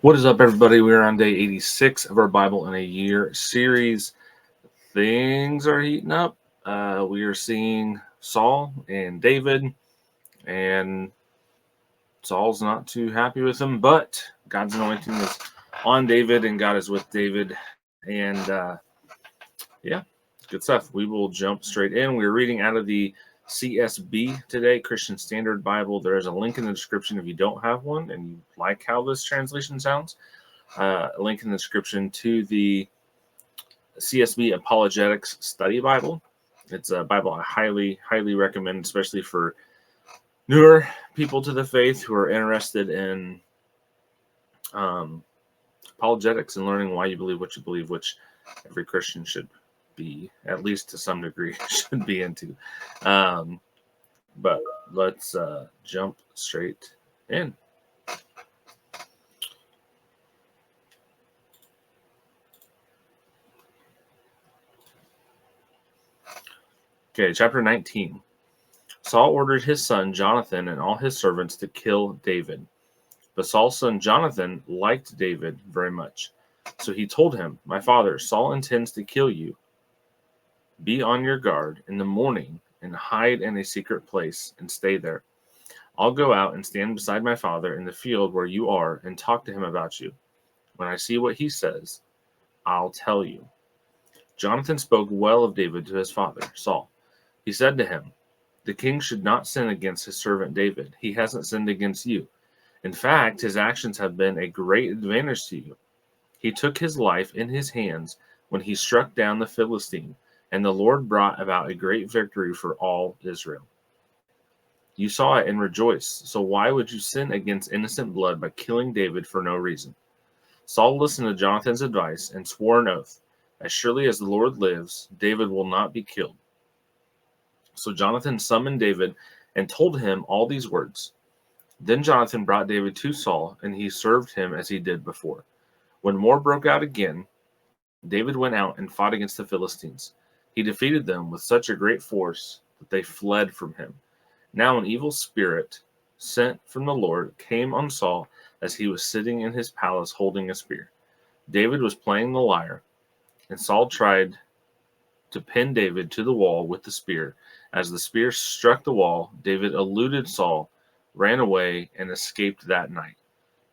What is up, everybody? We're on day 86 of our Bible in a Year series. Things are heating up. We are seeing Saul and David, and Saul's not too happy with him, but God's anointing is on David, and God is with David. And yeah, good stuff. We will jump straight in. We're reading out of the CSB today, Christian Standard Bible. There is a link in the description if you don't have one and you like how this translation sounds. A link in the description to the CSB Apologetics Study Bible. It's a Bible I highly recommend, especially for newer people to the faith who are interested in apologetics and learning why you believe what you believe, which every Christian should be, at least to some degree, should be into. But let's jump straight in. Okay, chapter 19. Saul ordered his son Jonathan and all his servants to kill David. But Saul's son Jonathan liked David very much. So he told him, "My father, Saul intends to kill you. Be on your guard in the morning and hide in a secret place and stay there. I'll go out and stand beside my father in the field where you are and talk to him about you. When I see what he says, I'll tell you." Jonathan spoke well of David to his father, Saul. He said to him, "The king should not sin against his servant David. He hasn't sinned against you. In fact, his actions have been a great advantage to you. He took his life in his hands when he struck down the Philistine, and the Lord brought about a great victory for all Israel. You saw it and rejoiced, so why would you sin against innocent blood by killing David for no reason?" Saul listened to Jonathan's advice and swore an oath, "As surely as the Lord lives, David will not be killed." So Jonathan summoned David and told him all these words. Then Jonathan brought David to Saul, and he served him as he did before. When war broke out again, David went out and fought against the Philistines. He defeated them with such a great force that they fled from him. Now an evil spirit sent from the Lord came on Saul as he was sitting in his palace holding a spear. David was playing the lyre, and Saul tried to pin David to the wall with the spear. As the spear struck the wall, David eluded Saul, ran away, and escaped that night.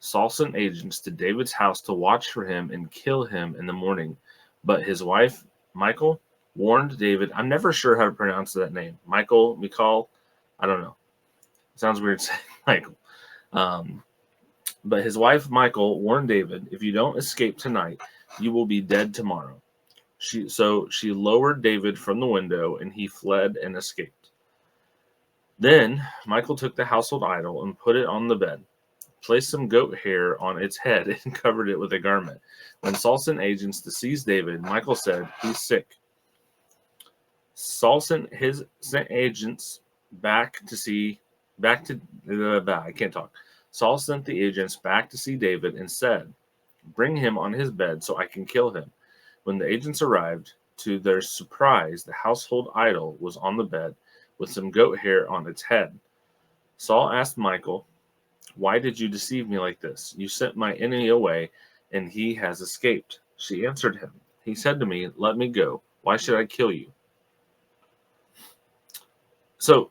Saul sent agents to David's house to watch for him and kill him in the morning. But his wife, Michal, warned David. I'm never sure how to pronounce that name. Michal, I don't know. It sounds weird saying Michael. But his wife, Michal, warned David, "If you don't escape tonight, you will be dead tomorrow." So she lowered David from the window, and he fled and escaped. Then Michal took the household idol and put it on the bed, placed some goat hair on its head, and covered it with a garment. When Saul sent agents to seize David, Michal said, "He's sick." Saul sent agents back to see I can't talk. Saul sent the agents back to see David and said, "Bring him on his bed so I can kill him." When the agents arrived, to their surprise, the household idol was on the bed with some goat hair on its head. Saul asked Michal, "Why did you deceive me like this? You sent my enemy away, and he has escaped." She answered him. "He said to me, 'Let me go. Why should I kill you?'" So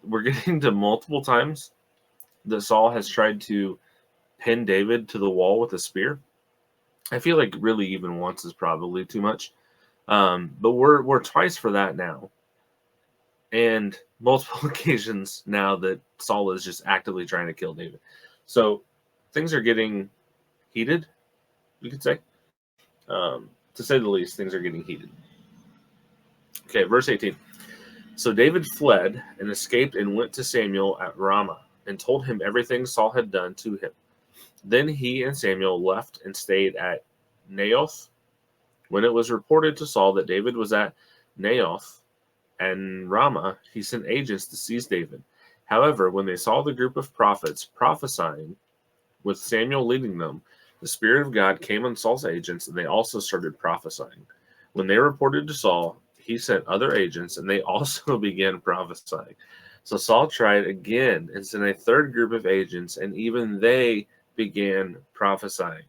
we're getting to multiple times that Saul has tried to pin David to the wall with a spear. I feel like really even once is probably too much. But we're twice for that now. And multiple occasions now that Saul is just actively trying to kill David. So things are getting heated, you could say. To say the least, things are getting heated. Okay, verse 18. So David fled and escaped and went to Samuel at Ramah and told him everything Saul had done to him. Then he and Samuel left and stayed at Naioth. When it was reported to Saul that David was at Naioth and Ramah, he sent agents to seize David. However, when they saw the group of prophets prophesying, with Samuel leading them, the Spirit of God came on Saul's agents, and they also started prophesying. When they reported to Saul, he sent other agents, and they also began prophesying. So Saul tried again and sent a third group of agents, and even they began prophesying.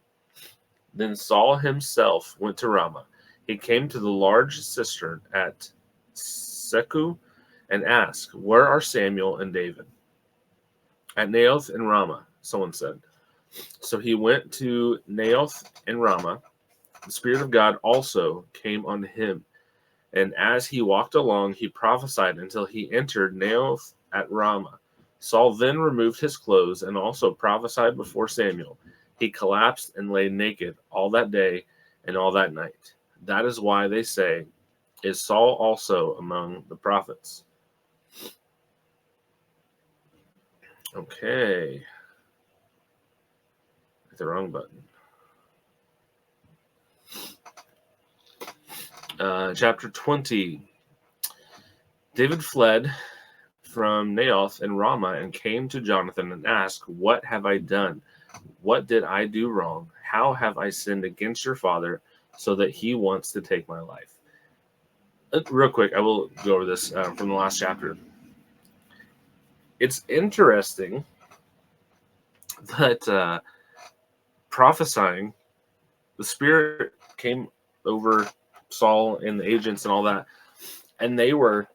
Then Saul himself went to Ramah. He came to the large cistern at Seku and asked, "Where are Samuel and David?" "At Naoth and Ramah," someone said. So he went to Naoth and Ramah. The Spirit of God also came on him, and as he walked along, he prophesied until he entered Naoth at Ramah. Saul then removed his clothes and also prophesied before Samuel. He collapsed and lay naked all that day and all that night. That is why they say, "Is Saul also among the prophets?" Okay. Hit the wrong button. Chapter 20. David fled from Naoth and Ramah and came to Jonathan and asked, "What have I done? What did I do wrong? How have I sinned against your father so that he wants to take my life?" Real quick, I will go over this from the last chapter. It's interesting that prophesying, the Spirit came over Saul and the agents and all that, and they were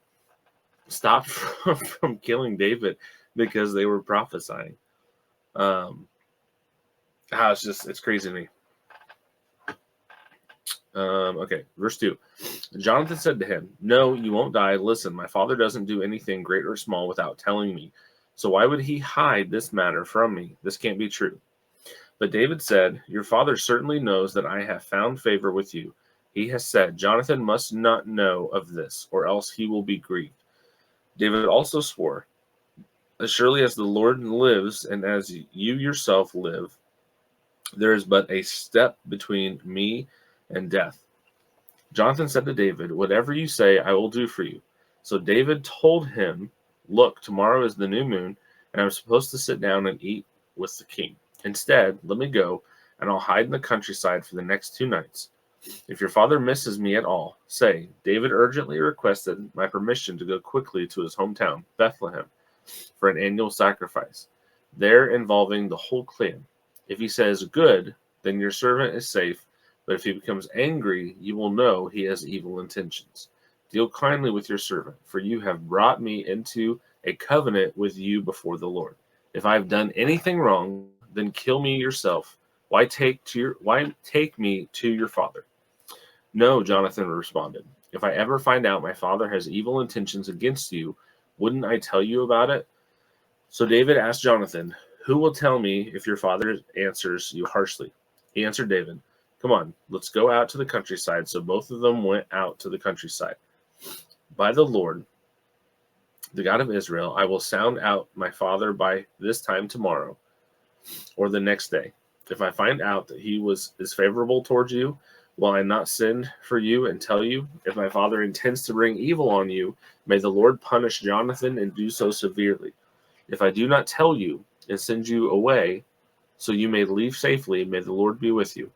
stopped from killing David because they were prophesying. It's crazy to me. Okay, verse 2. Jonathan said to him, "No, you won't die. Listen, my father doesn't do anything great or small without telling me. So why would he hide this matter from me? This can't be true." But David said, "Your father certainly knows that I have found favor with you. He has said, 'Jonathan must not know of this, or else he will be grieved.'" David also swore, "As surely as the Lord lives and as you yourself live, there is but a step between me and death." Jonathan said to David, "Whatever you say, I will do for you." So David told him, "Look, tomorrow is the new moon, and I'm supposed to sit down and eat with the king. Instead, let me go, and I'll hide in the countryside for the next 2 nights. If your father misses me at all, say, 'David urgently requested my permission to go quickly to his hometown, Bethlehem, for an annual sacrifice, there involving the whole clan.' If he says, 'Good,' then your servant is safe. But if he becomes angry, you will know he has evil intentions. Deal kindly with your servant, for you have brought me into a covenant with you before the Lord. If I have done anything wrong, then kill me yourself. Why take me to your father?" "No," Jonathan responded. "If I ever find out my father has evil intentions against you, wouldn't I tell you about it?" So David asked Jonathan, "Who will tell me if your father answers you harshly?" He answered David, "Come on, let's go out to the countryside." So both of them went out to the countryside. "By the Lord, the God of Israel, I will sound out my father by this time tomorrow or the next day. If I find out that he is favorable towards you, will I not send for you and tell you? If my father intends to bring evil on you, may the Lord punish Jonathan and do so severely. If I do not tell you and send you away so you may leave safely, may the Lord be with you,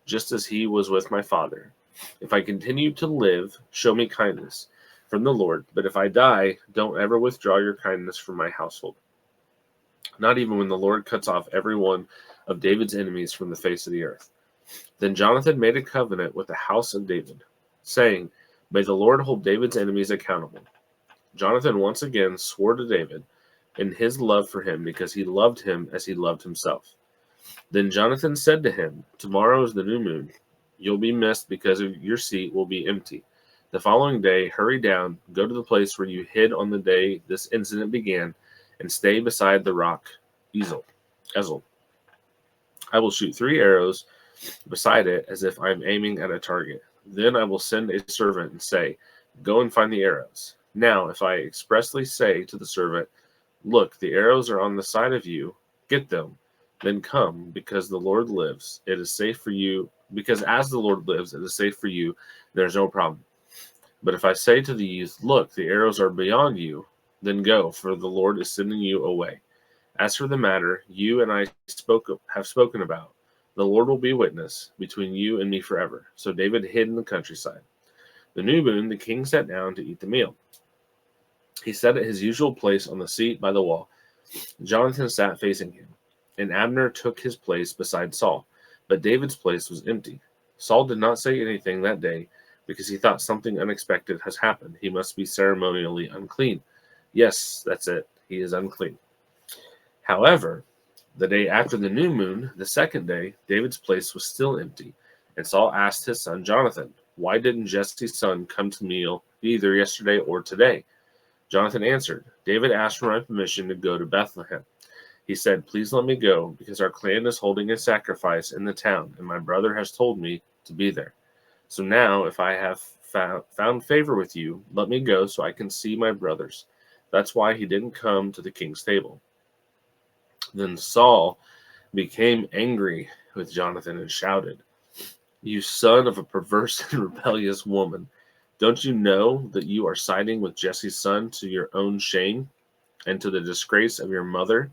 just as he was with my father. If I continue to live, show me kindness from the Lord. But if I die, don't ever withdraw your kindness from my household, not even when the Lord cuts off every one of David's enemies from the face of the earth." Then Jonathan made a covenant with the house of David, saying, "May the Lord hold David's enemies accountable." Jonathan once again swore to David in his love for him because he loved him as he loved himself. Then Jonathan said to him, "Tomorrow is the new moon. You'll be missed because your seat will be empty. The following day, hurry down, go to the place where you hid on the day this incident began, and stay beside the rock Ezel. I will shoot 3 arrows beside it as if I am aiming at a target. Then I will send a servant and say, 'Go and find the arrows.' Now, if I expressly say to the servant, 'Look, the arrows are on the side of you, get them,' then come, because the Lord lives. It is safe for you, because as the Lord lives, it is safe for you. There's no problem. But if I say to the youth, 'Look, the arrows are beyond you,' then go, for the Lord is sending you away. As for the matter you and I have spoken about, the Lord will be witness between you and me forever." So David hid in the countryside. The new moon, the king sat down to eat the meal. He sat at his usual place on the seat by the wall. Jonathan sat facing him. and Abner took his place beside Saul, but David's place was empty. Saul did not say anything that day because he thought something unexpected has happened. He must be ceremonially unclean. Yes, that's it. He is unclean. However, the day after the new moon, the second day, David's place was still empty. And Saul asked his son Jonathan, "Why didn't Jesse's son come to meal either yesterday or today?" Jonathan answered, "David asked for my permission to go to Bethlehem. He said, 'Please let me go, because our clan is holding a sacrifice in the town, and my brother has told me to be there. So now, if I have found favor with you, let me go so I can see my brothers.' That's why he didn't come to the king's table." Then Saul became angry with Jonathan and shouted, "You son of a perverse and rebellious woman, don't you know that you are siding with Jesse's son to your own shame and to the disgrace of your mother?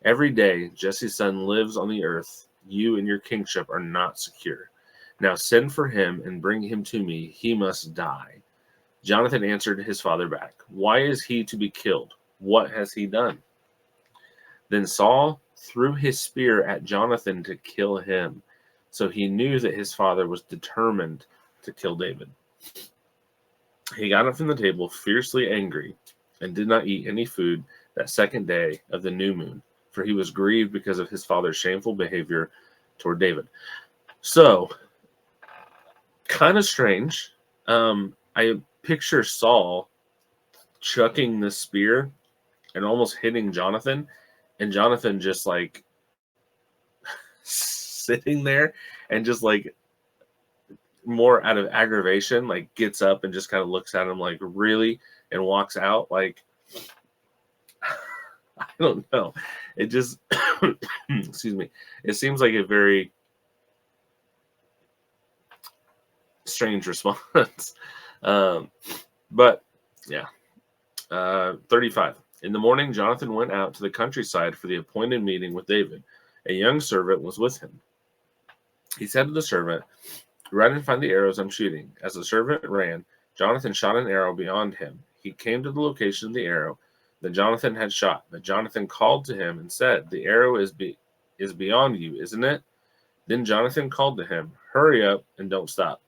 Every day Jesse's son lives on the earth. You and your kingship are not secure. Now send for him and bring him to me. He must die." Jonathan answered his father back, "Why is he to be killed? What has he done?" Then Saul threw his spear at Jonathan to kill him. So he knew that his father was determined to kill David. He got up from the table fiercely angry and did not eat any food that second day of the new moon, for he was grieved because of his father's shameful behavior toward David. So, kind of strange. I picture Saul chucking the spear and almost hitting Jonathan, and Jonathan just like sitting there and just like more out of aggravation, like gets up and just kind of looks at him like, "Really?" and walks out. Like, I don't know. It just, excuse me. It seems like a very strange response. But yeah. 35. In the morning, Jonathan went out to the countryside for the appointed meeting with David. A young servant was with him. He said to the servant, "Run and find the arrows I'm shooting." As the servant ran, Jonathan shot an arrow beyond him. He came to the location of the arrow that Jonathan had shot, but Jonathan called to him and said, "The arrow is beyond you, isn't it?" Then Jonathan called to him, "Hurry up and don't stop."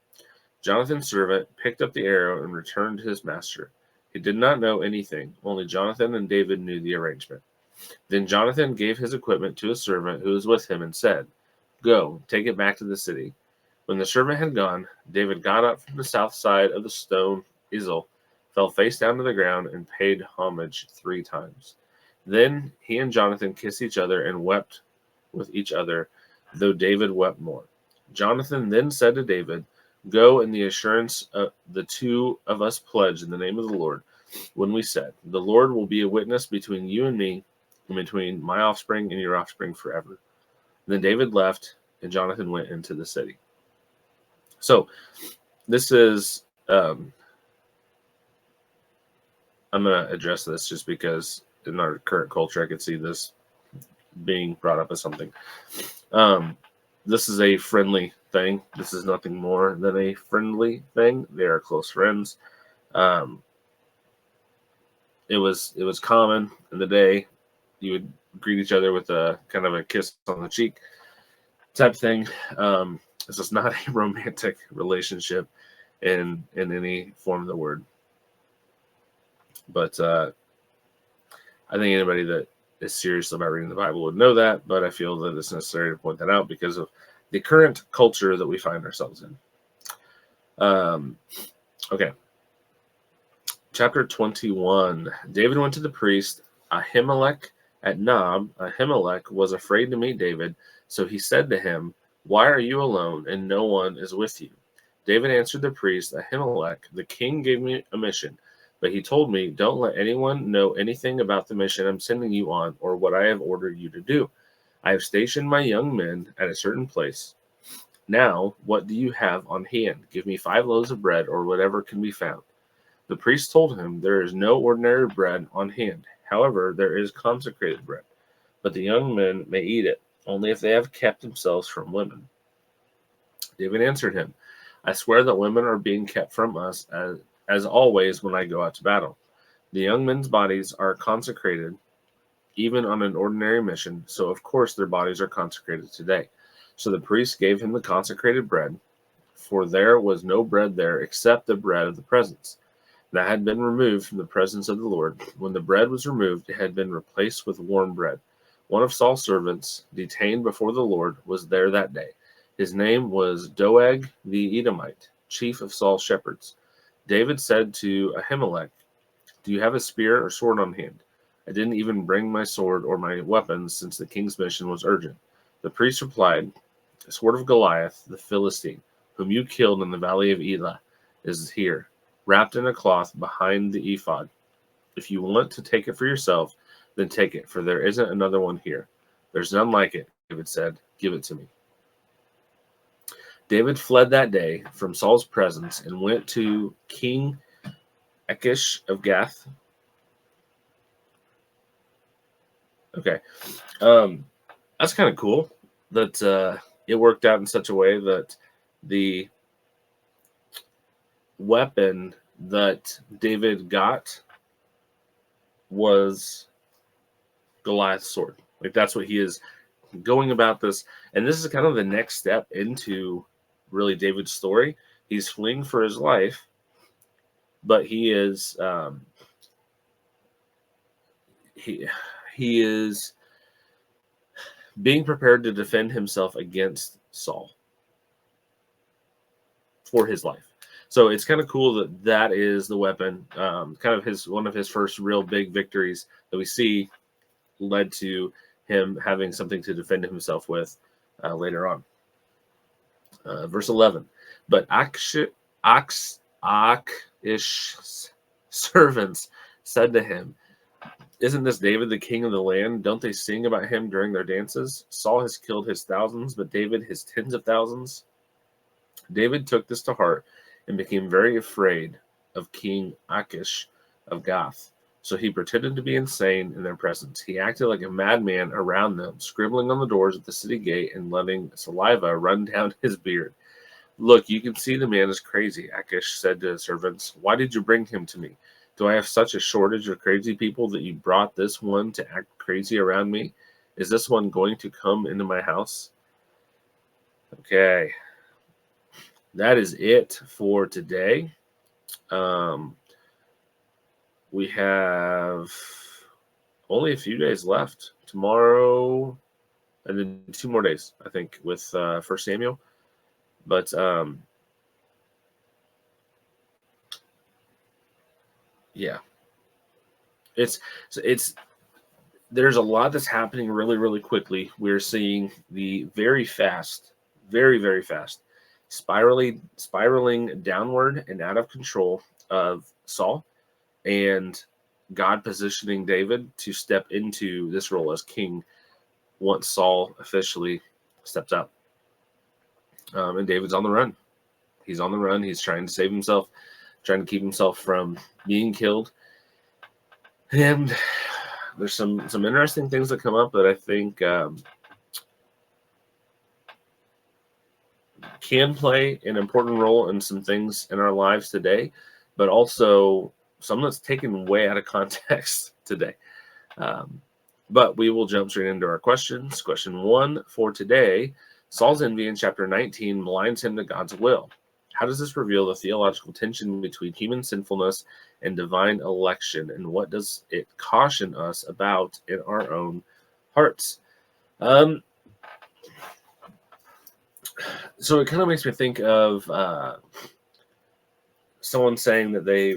Jonathan's servant picked up the arrow and returned to his master. He did not know anything, only Jonathan and David knew the arrangement. Then Jonathan gave his equipment to a servant who was with him and said, "Go, take it back to the city." When the servant had gone, David got up from the south side of the stone easel, fell face down to the ground, and paid homage 3 times. Then he and Jonathan kissed each other and wept with each other, though David wept more. Jonathan then said to David, "Go in the assurance the two of us pledged in the name of the Lord, when we said, 'The Lord will be a witness between you and me, and between my offspring and your offspring forever.'" Then David left, and Jonathan went into the city. So this is, I'm going to address this just because in our current culture, I could see this being brought up as something. This is a friendly thing. This is nothing more than a friendly thing. They are close friends. It was common in the day. You would greet each other with a kind of a kiss on the cheek type thing. This is not a romantic relationship in any form of the word. But I think anybody that is serious about reading the Bible would know that, but I feel that it's necessary to point that out because of the current culture that we find ourselves in. Okay. Chapter 21. David went to the priest Ahimelech at Nob. Ahimelech was afraid to meet David, so he said to him, "Why are you alone and no one is with you?" David answered the priest Ahimelech, "The king gave me a mission, but he told me, 'Don't let anyone know anything about the mission I'm sending you on or what I have ordered you to do. I have stationed my young men at a certain place. Now, what do you have on hand? Give me 5 loaves of bread or whatever can be found." The priest told him, "There is no ordinary bread on hand. However, there is consecrated bread, but the young men may eat it, only if they have kept themselves from women." David answered him, "I swear that women are being kept from us as always when I go out to battle. The young men's bodies are consecrated even on an ordinary mission, so of course their bodies are consecrated today. So the priest gave him the consecrated bread, for there was no bread there except the bread of the presence that had been removed from the presence of the Lord. When the bread was removed, it had been replaced with warm bread. One of Saul's servants, detained before the Lord, was there that day. His name was Doeg the Edomite, chief of Saul's shepherds. David said to Ahimelech, "Do you have a spear or sword on hand?" "I didn't even bring my sword or my weapons, since the king's mission was urgent." The priest replied, "The sword of Goliath, the Philistine, whom you killed in the valley of Elah, is here, wrapped in a cloth behind the ephod. If you want to take it for yourself, then take it, for there isn't another one here." "There's none like it," David said. "Give it to me." David fled that day from Saul's presence and went to King Achish of Gath. Okay. That's kind of cool that it worked out in such a way that the weapon that David got was Goliath's sword. Like, that's what he is going about this. And this is kind of the next step into really David's story. He's fleeing for his life, but he is he is being prepared to defend himself against Saul for his life. So it's kind of cool that that is the weapon. Kind of one of his first real big victories that we see led to him having something to defend himself with later on. Verse 11. But Achish's servants said to him, "Isn't this David the king of the land? Don't they sing about him during their dances? Saul has killed his thousands, but David his tens of thousands." David took this to heart and became very afraid of King Achish of Gath. So he pretended to be insane in their presence. He acted like a madman around them, scribbling on the doors of the city gate and letting saliva run down his beard. "Look, you can see the man is crazy," Achish said to his servants. "Why did you bring him to me? Do I have such a shortage of crazy people that you brought this one to act crazy around me? Is this one going to come into my house?" Okay. That is it for today. We have only a few days left. Tomorrow, and then 2 more days, I think, with 1 Samuel. But yeah, it's there's a lot that's happening really, really quickly. We're seeing the very fast, very, very fast spiraling downward and out of control of Saul, and God positioning David to step into this role as king once Saul officially steps out. And David's on the run. He's on the run. He's trying to save himself, trying to keep himself from being killed. And there's some interesting things that come up that I think can play an important role in some things in our lives today, but also some that's taken way out of context today. But we will jump straight into our questions. Question 1 for today: Saul's envy in chapter 19 blinds him to God's will. How does this reveal the theological tension between human sinfulness and divine election, and what does it caution us about in our own hearts? So it kind of makes me think of someone saying that they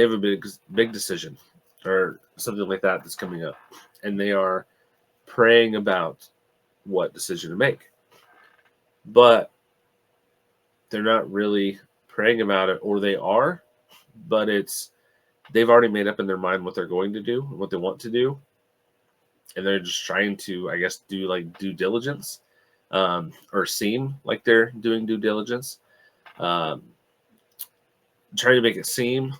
have a big decision or something like that that's coming up, and they are praying about what decision to make, but they're not really praying about it, or they are, but they've already made up in their mind what they're going to do, what they want to do, and they're just trying to, I guess, do like due diligence, or seem like they're doing due diligence, trying to make it seem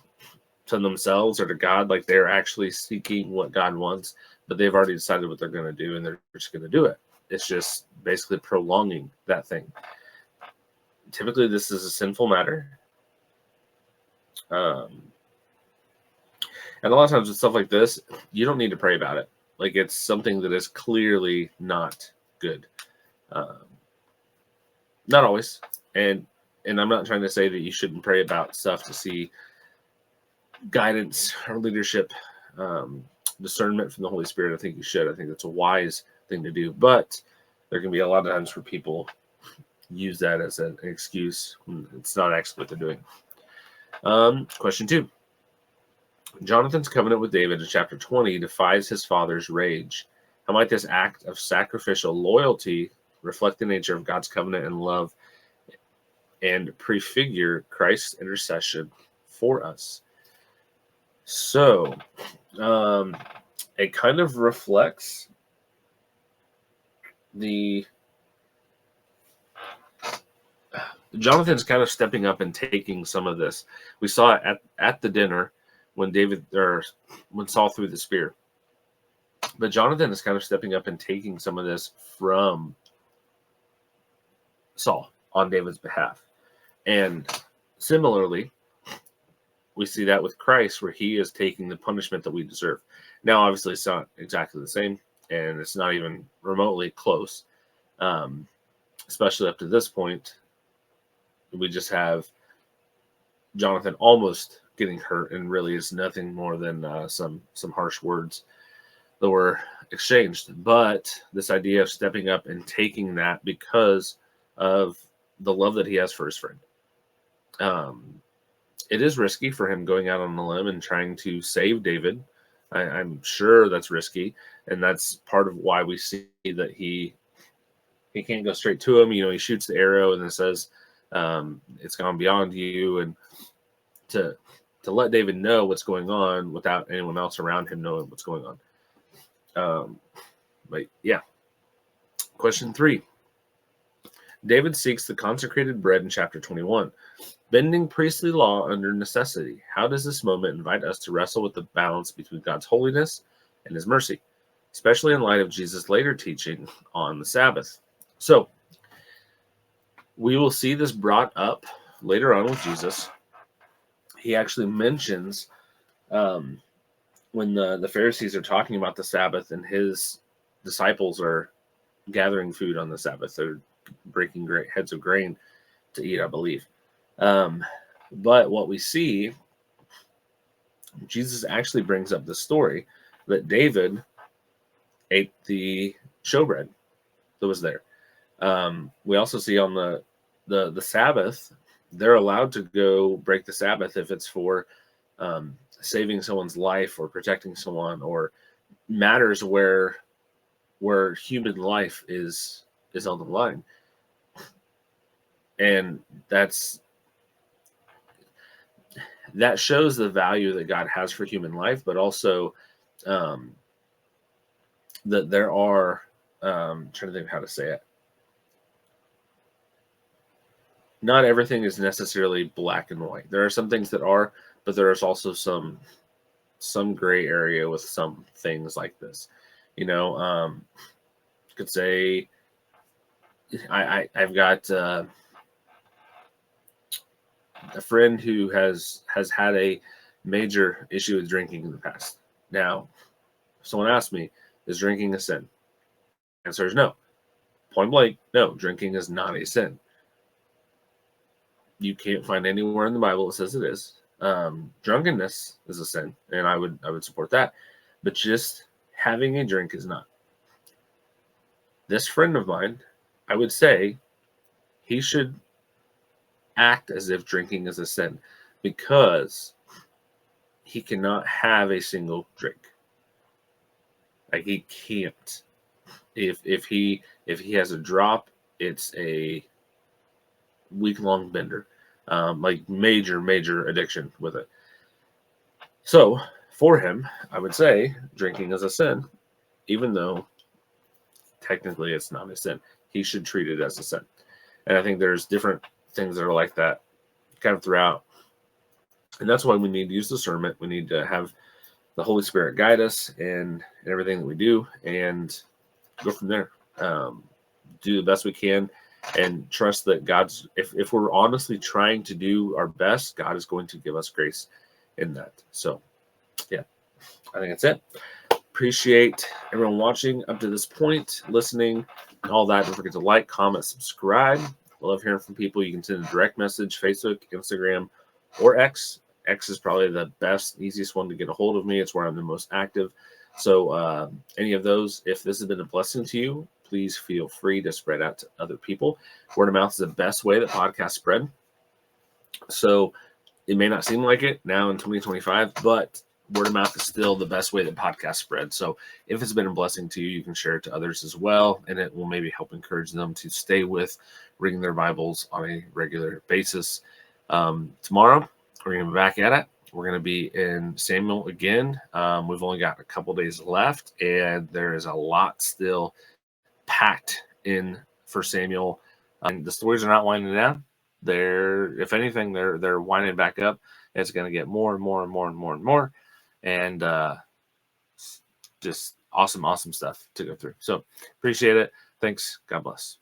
to themselves or to God like they're actually seeking what God wants, but they've already decided what they're going to do, and they're just going to do it. It's just basically prolonging that thing. Typically, this is a sinful matter. And a lot of times with stuff like this, you don't need to pray about it. Like, it's something that is clearly not good. Not always. And I'm not trying to say that you shouldn't pray about stuff to see guidance or leadership, discernment from the Holy Spirit. I think you should. I think that's a wise thing to do. But there can be a lot of times where people use that as an excuse when it's not actually what they're doing. Question 2. Jonathan's covenant with David in chapter 20 defies his father's rage. How might this act of sacrificial loyalty reflect the nature of God's covenant and love and prefigure Christ's intercession for us? So, it kind of reflects Jonathan's kind of stepping up and taking some of this. We saw it at the dinner when Saul threw the spear. But Jonathan is kind of stepping up and taking some of this from Saul on David's behalf. And similarly, we see that with Christ, where he is taking the punishment that we deserve. Now, obviously, it's not exactly the same, and it's not even remotely close, especially up to this point. We just have Jonathan almost getting hurt, and really is nothing more than some harsh words that were exchanged. But this idea of stepping up and taking that because of the love that he has for his friend. It is risky for him going out on a limb and trying to save David. I'm sure that's risky, and that's part of why we see that he can't go straight to him. He shoots the arrow and then says, it's gone beyond you, and to let David know what's going on without anyone else around him knowing what's going on. But yeah. Question 3. David seeks the consecrated bread in chapter 21, bending priestly law under necessity. How does this moment invite us to wrestle with the balance between God's holiness and his mercy, especially in light of Jesus' later teaching on the Sabbath? So, we will see this brought up later on with Jesus. He actually mentions when the Pharisees are talking about the Sabbath and his disciples are gathering food on the Sabbath. They're breaking heads of grain to eat, I believe. But what we see, Jesus actually brings up the story that David ate the showbread that was there. We also see on the Sabbath, they're allowed to go break the Sabbath if it's for saving someone's life or protecting someone, or matters where human life is on the line. And that shows the value that God has for human life, but also that there are, trying to think of how to say it. Not everything is necessarily black and white. There are some things that are, but there is also some gray area with some things like this. Could say I've got a friend who has had a major issue with drinking in the past. Now, if someone asks me, is drinking a sin? The answer is no. Point blank, no, drinking is not a sin. You can't find anywhere in the Bible that says it is. Drunkenness is a sin, and I would support that. But just having a drink is not. This friend of mine, I would say he should act as if drinking is a sin, because he cannot have a single drink. Like, he can't. If he has a drop, it's a week-long bender. Like major addiction with it. So for him, I would say drinking is a sin, even though technically it's not a sin. He should treat it as a sin. And I think there's different things that are like that kind of throughout. And that's why we need to use discernment. We need to have the Holy Spirit guide us in everything that we do, and go from there. Do the best we can, and trust that God's, if we're honestly trying to do our best, God is going to give us grace in that. So Yeah, I think that's it. Appreciate everyone watching up to this point, listening, and all that. Don't forget to like, comment, subscribe. I love hearing from people. You can send a direct message, Facebook, Instagram, or X. X is probably the best, easiest one to get a hold of me. It's where I'm the most active. So any of those, if this has been a blessing to you, please feel free to spread out to other people. Word of mouth is the best way that podcasts spread. So it may not seem like it now in 2025, but word of mouth is still the best way that podcasts spread. So if it's been a blessing to you, you can share it to others as well, and it will maybe help encourage them to stay with reading their Bibles on a regular basis. Tomorrow, we're going to be back at it. We're going to be in Samuel again. We've only got a couple days left, and there is a lot still packed in for Samuel. The stories are not winding down. If anything, they're winding back up. It's going to get more and more and more and more and more, and just awesome stuff to go through. So appreciate it. Thanks. God bless.